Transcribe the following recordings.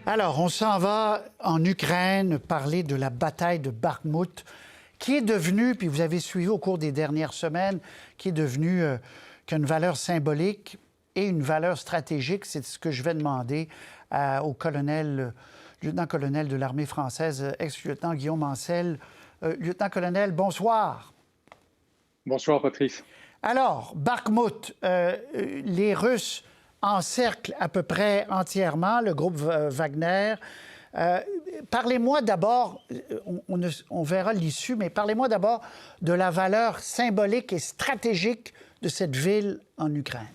Alors, on s'en va en Ukraine parler de la bataille de Bakhmout, qui est devenue, puis vous avez suivi au cours des dernières semaines, qui est devenue qu'une valeur symbolique et une valeur stratégique. C'est ce que je vais demander au colonel, lieutenant-colonel de l'armée française, ex-lieutenant Guillaume Ancel. Lieutenant-colonel, bonsoir. Bonsoir, Patrice. Alors, Bakhmout, les Russes encerclent à peu près entièrement le groupe Wagner. Parlez-moi d'abord, on verra l'issue, mais parlez-moi d'abord de la valeur symbolique et stratégique de cette ville en Ukraine.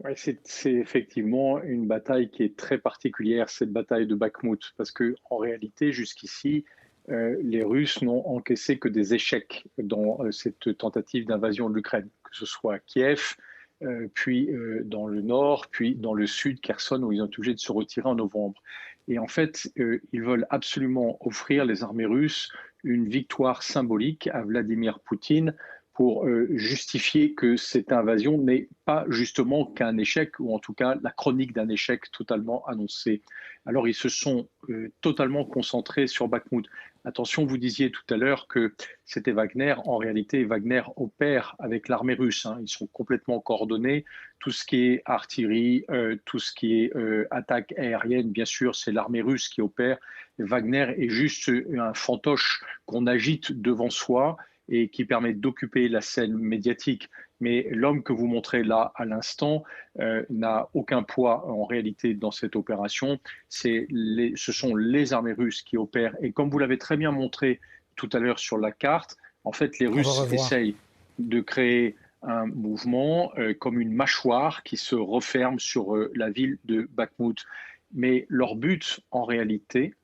Ouais, c'est effectivement une bataille qui est très particulière, cette bataille de Bakhmout, parce que en réalité, jusqu'ici, les Russes n'ont encaissé que des échecs dans cette tentative d'invasion de l'Ukraine, que ce soit à Kiev, puis dans le nord, puis dans le sud, Kherson, où ils ont été obligés de se retirer en novembre. Et en fait, ils veulent absolument offrir, les armées russes, une victoire symbolique à Vladimir Poutine pour justifier que cette invasion n'est pas justement qu'un échec, ou en tout cas la chronique d'un échec totalement annoncé. Alors ils se sont totalement concentrés sur Bakhmout. Attention, vous disiez tout à l'heure que c'était Wagner. En réalité, Wagner opère avec l'armée russe. Ils sont complètement coordonnés. Tout ce qui est artillerie, tout ce qui est attaque aérienne, bien sûr, c'est l'armée russe qui opère. Wagner est juste un fantoche qu'on agite devant soi et qui permet d'occuper la scène médiatique. Mais l'homme que vous montrez là à l'instant n'a aucun poids en réalité dans cette opération. Ce sont les armées russes qui opèrent. Et comme vous l'avez très bien montré tout à l'heure sur la carte, en fait, les On va Russes revoir. essayent de créer un mouvement comme une mâchoire qui se referme sur la ville de Bakhmout. Mais leur but, en réalité,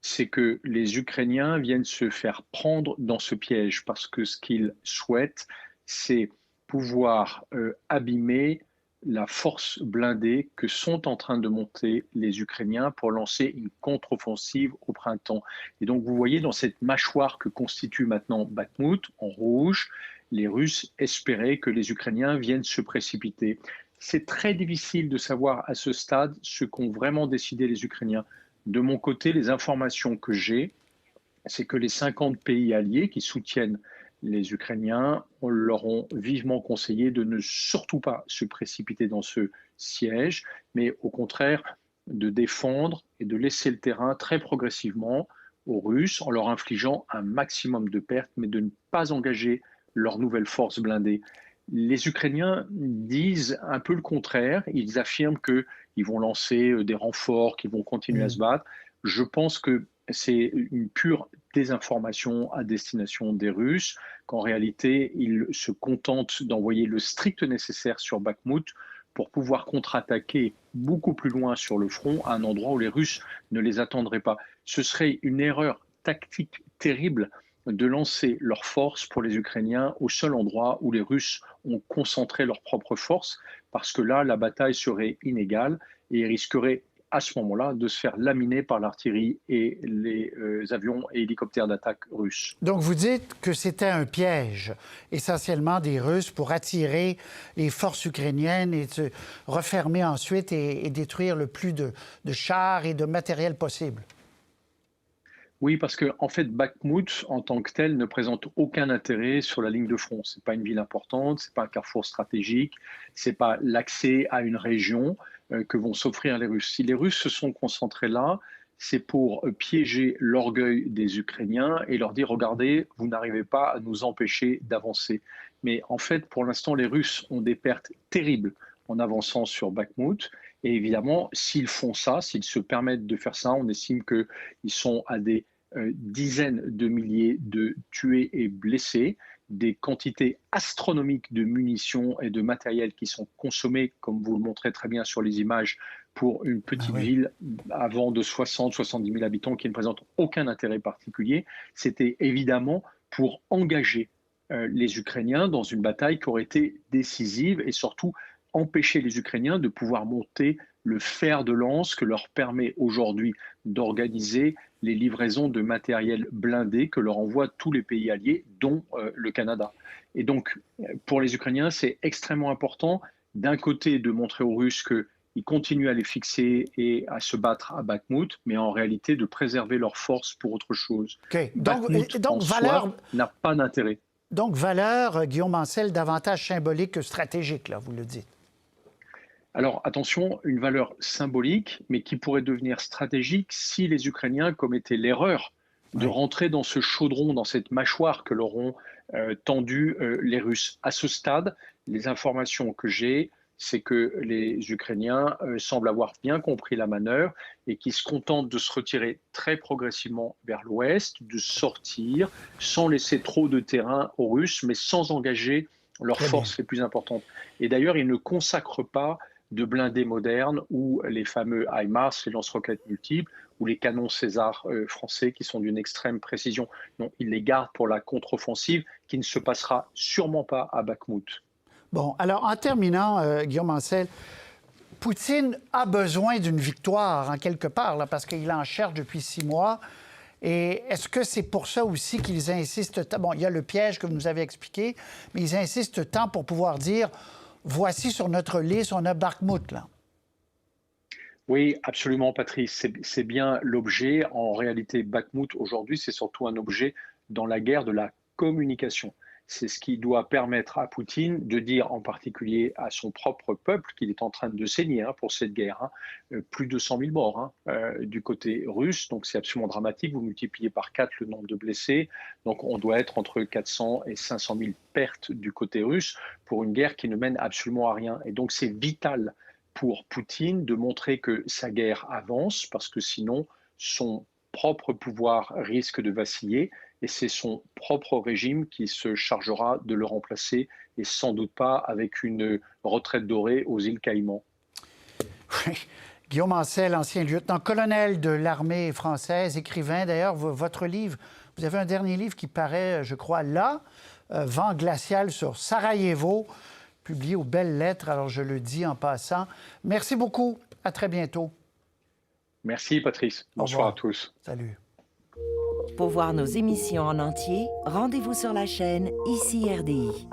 c'est que les Ukrainiens viennent se faire prendre dans ce piège parce que ce qu'ils souhaitent, c'est pouvoir abîmer la force blindée que sont en train de monter les Ukrainiens pour lancer une contre-offensive au printemps. Et donc vous voyez dans cette mâchoire que constitue maintenant Bakhmout en rouge, les Russes espéraient que les Ukrainiens viennent se précipiter. C'est très difficile de savoir à ce stade ce qu'ont vraiment décidé les Ukrainiens. De mon côté, les informations que j'ai, c'est que les 50 pays alliés qui soutiennent les Ukrainiens leur ont vivement conseillé de ne surtout pas se précipiter dans ce siège, mais au contraire de défendre et de laisser le terrain très progressivement aux Russes en leur infligeant un maximum de pertes, mais de ne pas engager leurs nouvelles forces blindées. Les Ukrainiens disent un peu le contraire. Ils affirment qu'ils vont lancer des renforts, qu'ils vont continuer à se battre. Je pense que c'est une pure désinformation à destination des Russes, qu'en réalité, ils se contentent d'envoyer le strict nécessaire sur Bakhmout pour pouvoir contre-attaquer beaucoup plus loin sur le front, à un endroit où les Russes ne les attendraient pas. Ce serait une erreur tactique terrible de lancer leurs forces pour les Ukrainiens au seul endroit où les Russes ont concentré leurs propres forces, parce que là, la bataille serait inégale et risquerait à ce moment-là de se faire laminer par l'artillerie et les avions et hélicoptères d'attaque russes. Donc, vous dites que c'était un piège, essentiellement des Russes, pour attirer les forces ukrainiennes et se refermer ensuite et détruire le plus de chars et de matériel possible. Oui, parce que en fait, Bakhmout, en tant que tel, ne présente aucun intérêt sur la ligne de front. C'est pas une ville importante, c'est pas un carrefour stratégique, c'est pas l'accès à une région que vont s'offrir les Russes. Si les Russes se sont concentrés là, c'est pour piéger l'orgueil des Ukrainiens et leur dire, regardez, vous n'arrivez pas à nous empêcher d'avancer. Mais en fait, pour l'instant, les Russes ont des pertes terribles en avançant sur Bakhmout. Et évidemment, s'ils font ça, s'ils se permettent de faire ça, on estime qu'ils sont à des dizaines de milliers de tués et blessés, des quantités astronomiques de munitions et de matériel qui sont consommés, comme vous le montrez très bien sur les images, pour une Ah petite oui. ville avant de 60-70 000 habitants qui ne présente aucun intérêt particulier. C'était évidemment pour engager les Ukrainiens dans une bataille qui aurait été décisive et surtout empêcher les Ukrainiens de pouvoir monter le fer de lance que leur permet aujourd'hui d'organiser les livraisons de matériel blindé que leur envoient tous les pays alliés, dont le Canada. Et donc, pour les Ukrainiens, c'est extrêmement important, d'un côté, de montrer aux Russes ils continuent à les fixer et à se battre à Bakhmout, mais en réalité de préserver leurs forces pour autre chose. OK. Bakhmout Donc en valeur, soi n'a pas d'intérêt. Guillaume Ancel, davantage symbolique que stratégique, là, vous le dites. Alors attention, une valeur symbolique, mais qui pourrait devenir stratégique si les Ukrainiens commettaient l'erreur de Oui. rentrer dans ce chaudron, dans cette mâchoire que leur ont tendu les Russes. À ce stade, les informations que j'ai, c'est que les Ukrainiens semblent avoir bien compris la manœuvre et qui se contentent de se retirer très progressivement vers l'ouest, de sortir sans laisser trop de terrain aux Russes, mais sans engager leurs Très bien. forces les plus importantes. Et d'ailleurs, ils ne consacrent pas de blindés modernes ou les fameux HIMARS, les lance-roquettes multiples, ou les canons César français qui sont d'une extrême précision. Non, ils les gardent pour la contre-offensive qui ne se passera sûrement pas à Bakhmout. Bon, alors en terminant, Guillaume Ancel, Poutine a besoin d'une victoire, en quelque part, là, parce qu'il en cherche depuis 6 mois. Et est-ce que c'est pour ça aussi qu'ils insistent tant? Bon, il y a le piège que vous nous avez expliqué, mais ils insistent tant pour pouvoir dire voici sur notre liste, on a Bakhmout, là. Oui, absolument, Patrice. C'est bien l'objet. En réalité, Bakhmout, aujourd'hui, c'est surtout un objet dans la guerre de la communication. C'est ce qui doit permettre à Poutine de dire en particulier à son propre peuple qu'il est en train de saigner pour cette guerre. Plus de 100 000 morts du côté russe, donc c'est absolument dramatique. Vous multipliez par 4 le nombre de blessés, donc on doit être entre 400 et 500 000 pertes du côté russe pour une guerre qui ne mène absolument à rien. Et donc c'est vital pour Poutine de montrer que sa guerre avance, parce que sinon son propre pouvoir risque de vaciller et c'est son propre régime qui se chargera de le remplacer et sans doute pas avec une retraite dorée aux îles Caïmans. Oui. Guillaume Ancel, ancien lieutenant-colonel de l'armée française, écrivain d'ailleurs, votre livre, vous avez un dernier livre qui paraît, je crois, là, Vent glacial sur Sarajevo, publié aux Belles Lettres, alors je le dis en passant. Merci beaucoup, à très bientôt. Merci Patrice, bonsoir à tous. Salut. Pour voir nos émissions en entier, rendez-vous sur la chaîne ICI RDI.